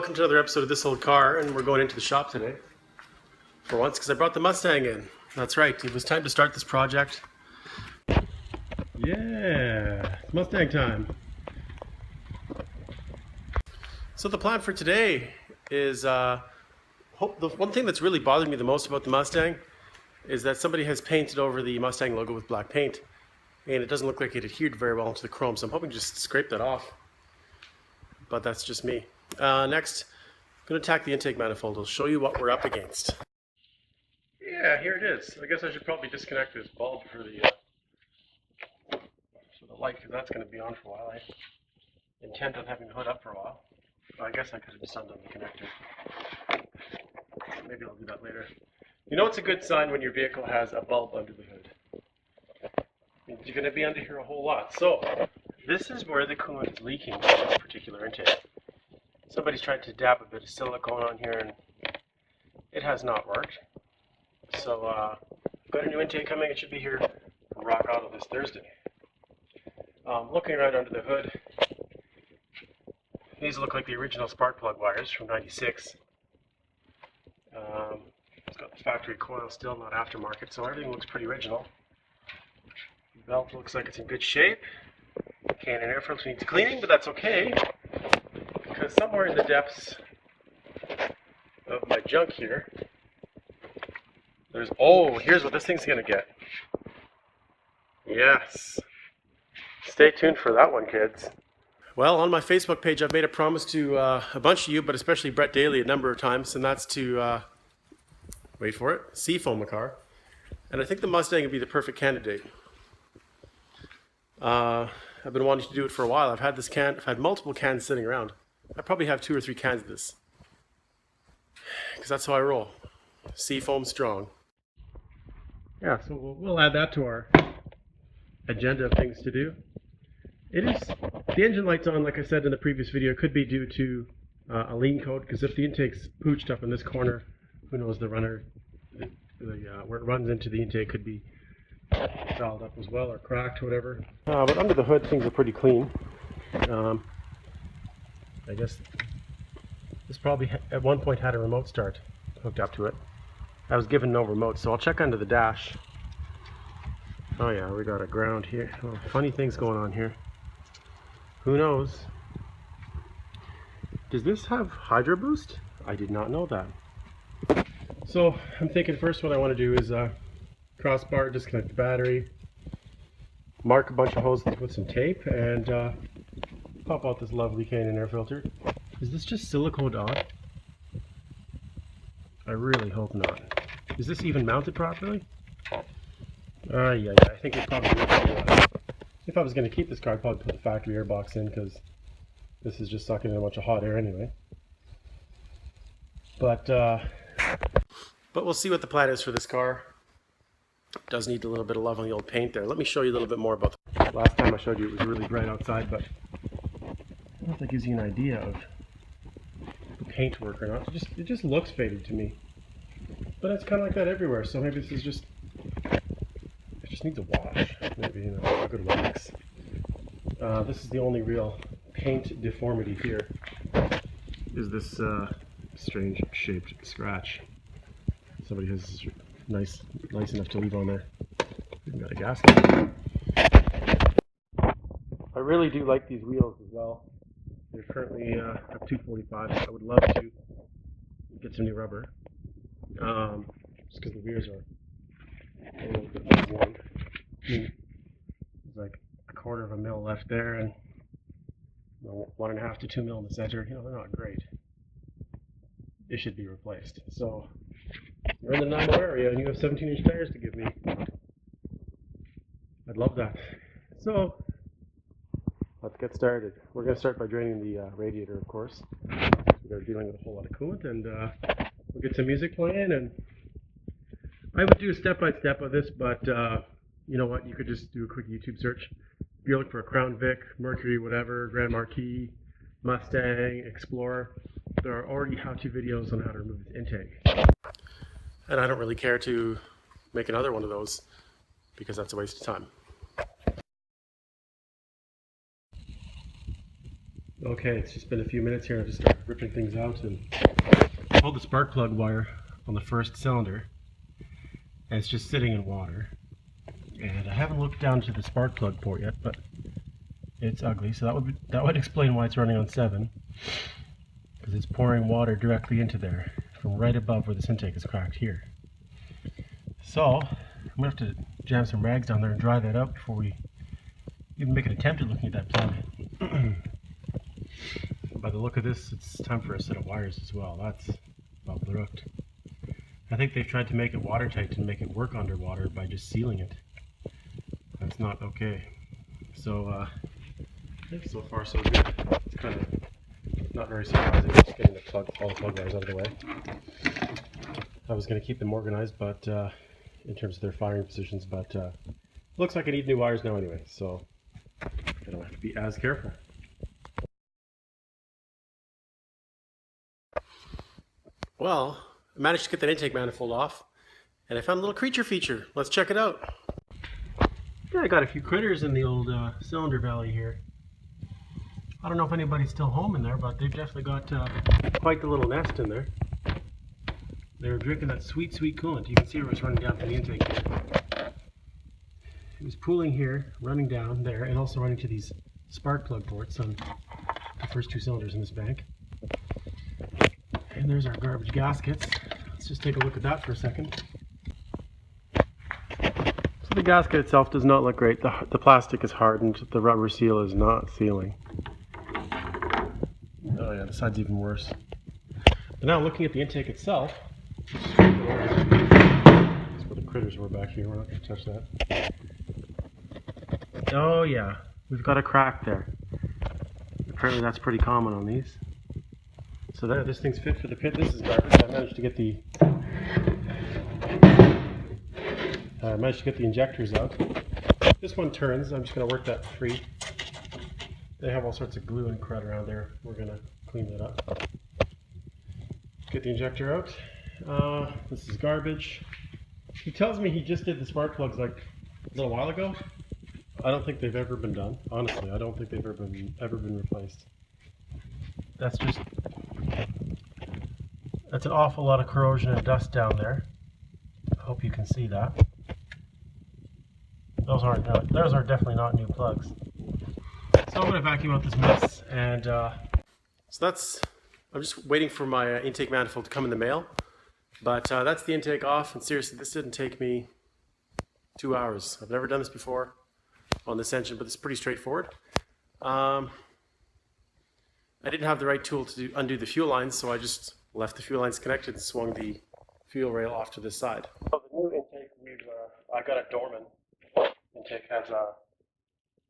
welcome to another episode of This Old Car, and we're going into the shop today for once because I brought the Mustang in. That's right, it was time to start this project. Yeah, it's Mustang time. So the plan for today is, the one thing that's really bothered me the most about the Mustang is that somebody has painted over the Mustang logo with black paint, and it doesn't look like it adhered very well to the chrome, so I'm hoping to just scrape that off. But that's just me. Next, I'm going to attack the intake manifold. I'll show you what we're up against. Yeah, here it is. I guess I should probably disconnect this bulb for the light, because that's going to be on for a while. I intend on having the hood up for a while. But I guess I could have just undone the connector. Maybe I'll do that later. You know it's a good sign when your vehicle has a bulb under the hood. It means you're going to be under here a whole lot. So, this is where the coolant is leaking in this particular intake. Somebody's tried to dab a bit of silicone on here and it has not worked. So, got a new intake coming. It should be here from Rock Auto this Thursday. Looking right under the hood, these look like the original spark plug wires from '96. It's got the factory coil still, not aftermarket, so everything looks pretty original. The belt looks like it's in good shape. Can and air filter needs cleaning, but that's okay, because somewhere in the depths of my junk here, here's what this thing's gonna get. Yes. Stay tuned for that one, kids. Well, on my Facebook page, I've made a promise to a bunch of you, but especially Brett Daly a number of times, and that's to, wait for it, seafoam a car. And I think the Mustang would be the perfect candidate. I've been wanting to do it for a while. I've had multiple cans sitting around. I probably have 2 or 3 cans of this, because that's how I roll. Seafoam strong. Yeah, so we'll add that to our agenda of things to do. The engine light's on, like I said in the previous video, could be due to a lean coat, because if the intake's pooched up in this corner, who knows, the runner, where it runs into the intake could be fouled up as well, or cracked, or whatever. But under the hood, things are pretty clean. I guess this probably at one point had a remote start hooked up to it. I was given no remote, so I'll check under the dash. Oh yeah, we got a ground here. Oh, funny things going on here. Who knows? Does this have Hydro Boost? I did not know that. So I'm thinking first what I want to do is crossbar, disconnect the battery, mark a bunch of hoses with some tape, and pop out this lovely K&N air filter. Is this just siliconed on? I really hope not. Is this even mounted properly? Yeah, I think it probably would be, if I was going to keep this car, I'd probably put the factory air box in, because this is just sucking in a bunch of hot air anyway. But we'll see what the plan is for this car. It does need a little bit of love on the old paint there. Let me show you a little bit more about the last time I showed you it was really bright outside, but I don't know if that gives you an idea of the paint work or not. It just looks faded to me. But it's kind of like that everywhere, so maybe this is just, it just needs a wash. Maybe, you know, a good wax. This is the only real paint deformity here, is this strange shaped scratch. Somebody has nice enough to leave on there. Even got a gasket. I really do like these wheels as well. They're currently at 245. I would love to get some new rubber, just because the wheels are a little bit more worn. There's like a 1/4 mil left there, and 1.5 to 2 mil in the center. You know, they're not great. They should be replaced. So you're in the Nowell area and you have 17-inch tires to give me. I'd love that. So let's get started. We're going to start by draining the radiator, of course. We're dealing with a whole lot of coolant, and we'll get some music playing. And I would do a step-by-step of this, but you know what? You could just do a quick YouTube search. If you're looking for a Crown Vic, Mercury, whatever, Grand Marquis, Mustang, Explorer, there are already how-to videos on how to remove this intake. And I don't really care to make another one of those, because that's a waste of time. Okay, it's just been a few minutes here. I just started ripping things out and pulled the spark plug wire on the first cylinder, and it's just sitting in water. And I haven't looked down to the spark plug port yet, but it's ugly. So that would explain why it's running on 7, because it's pouring water directly into there from right above where this intake is cracked here. So I'm gonna have to jam some rags down there and dry that out before we even make an attempt at looking at that plug. By the look of this, it's time for a set of wires as well. That's about brooked. I think they've tried to make it watertight and make it work underwater by just sealing it. That's not okay. So I think so far so good. It's kind of not very surprising, just getting all the plug wires out of the way. I was going to keep them organized, but in terms of their firing positions, but looks like I need new wires now anyway, so I don't have to be as careful. Well, I managed to get that intake manifold off, and I found a little creature feature. Let's check it out. Yeah, I got a few critters in the old cylinder valley here. I don't know if anybody's still home in there, but they've definitely got quite the little nest in there. They were drinking that sweet, sweet coolant. You can see it was running down from the intake here. It was pooling here, running down there, and also running to these spark plug ports on the first 2 cylinders in this bank. And there's our garbage gaskets. Let's just take a look at that for a second. So the gasket itself does not look great. The plastic is hardened. The rubber seal is not sealing. Oh yeah, the side's even worse. But now looking at the intake itself, that's where the critters were back here. We're not going to touch that. Oh yeah, we've got a crack there. Apparently that's pretty common on these. So there, this thing's fit for the pit. This is garbage. I managed to get the injectors out. This one turns. I'm just going to work that free. They have all sorts of glue and crud around there. We're going to clean that up. Get the injector out. This is garbage. He tells me he just did the spark plugs like a little while ago. I don't think they've ever been done. Honestly, I don't think they've ever been replaced. That's an awful lot of corrosion and dust down there. I hope you can see that. Those are definitely not new plugs. So I'm going to vacuum out this mess, and I'm just waiting for my intake manifold to come in the mail. But that's the intake off, and seriously, this didn't take me 2 hours. I've never done this before on this engine, but it's pretty straightforward. I didn't have the right tool to undo the fuel lines, so I just left the fuel lines connected and swung the fuel rail off to this side. So the new intake, I got a Dorman intake, has a,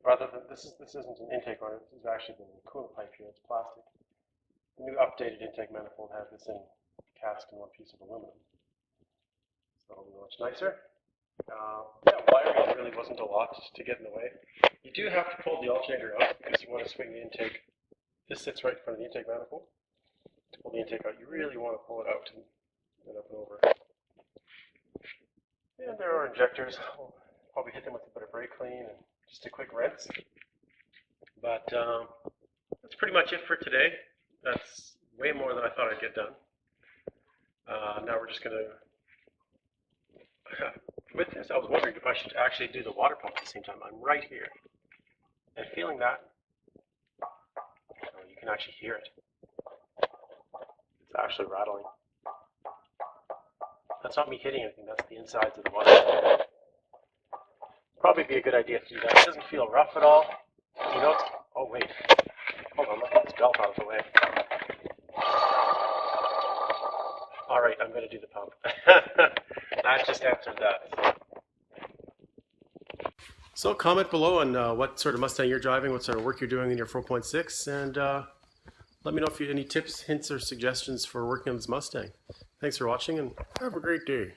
rather than, this isn't an intake on it, this is actually the coolant pipe here, it's plastic. The new updated intake manifold has this in cast and one piece of aluminum. So it'll be much nicer. Yeah, wiring really wasn't a lot to get in the way. You do have to pull the alternator out because you want to swing the intake. This sits right in front of the intake manifold. To pull the intake out, you really want to pull it out and up and over. And there are injectors. I'll probably hit them with a bit of brake clean and just a quick rinse. But that's pretty much it for today. That's way more than I thought I'd get done. Now we're just going to... With this, I was wondering if I should actually do the water pump at the same time. I'm right here. And feeling that, you can actually hear it. It's actually rattling. That's not me hitting anything, that's the insides of the water pump. Probably be a good idea to do that. It doesn't feel rough at all. You know, oh wait. Hold on, let this belt out of the way. Alright, I'm going to do the pump. That just answered that. So comment below on what sort of Mustang you're driving, what sort of work you're doing in your 4.6, and let me know if you have any tips, hints, or suggestions for working on this Mustang. Thanks for watching, and have a great day.